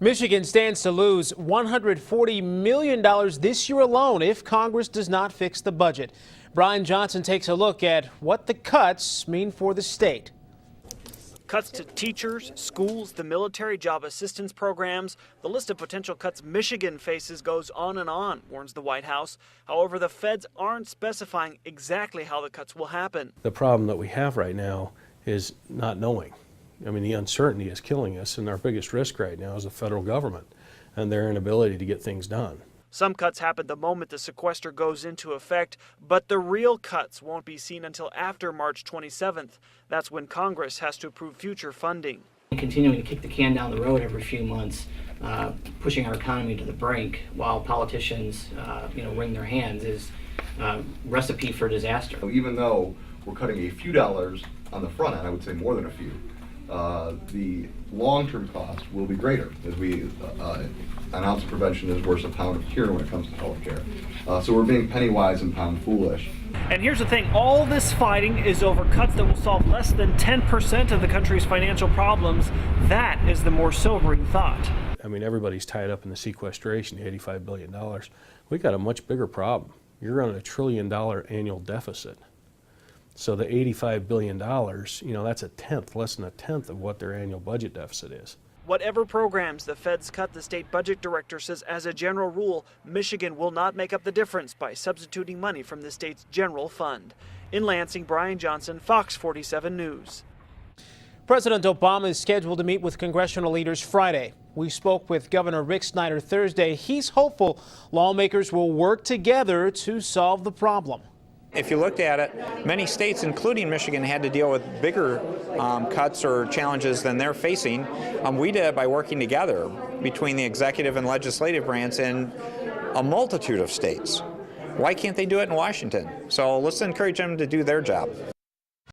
Michigan stands to lose $140 million this year alone if Congress does not fix the budget. Brian Johnson takes a look at what the cuts mean for the state. Cuts to teachers, schools, the military, job assistance programs. The list of potential cuts Michigan faces goes on and on, warns the White House. However, the feds aren't specifying exactly how the cuts will happen. The problem that we have right now is not knowing. I mean, the uncertainty is killing us, and our biggest risk right now is the federal government and their inability to get things done. Some cuts happen the moment the sequester goes into effect, but the real cuts won't be seen until after March 27th. That's when Congress has to approve future funding. Continuing to kick the can down the road every few months, pushing our economy to the brink while politicians, wring their hands is a recipe for disaster. Even though we're cutting a few dollars on the front end, I would say more than a few, the long-term cost will be greater. As an ounce of prevention is worth a pound of cure when it comes to health care. So we're being penny wise and pound foolish. And here's the thing, all this fighting is over cuts that will solve less than 10% of the country's financial problems. That is the more sobering thought. I mean, everybody's tied up in the sequestration, $85 billion. We got a much bigger problem. You're running $1 trillion annual deficit. So the $85 billion, that's a tenth, less than a tenth of what their annual budget deficit is. Whatever programs the feds cut, the state budget director says as a general rule, Michigan will not make up the difference by substituting money from the state's general fund. In Lansing, Brian Johnson, Fox 47 News. President Obama is scheduled to meet with congressional leaders Friday. We spoke with Governor Rick Snyder Thursday. He's hopeful lawmakers will work together to solve the problem. If you looked at it, many states, including Michigan, had to deal with bigger cuts or challenges than they're facing. We did it by working together between the executive and legislative branch in a multitude of states. Why can't they do it in Washington? So let's encourage them to do their job.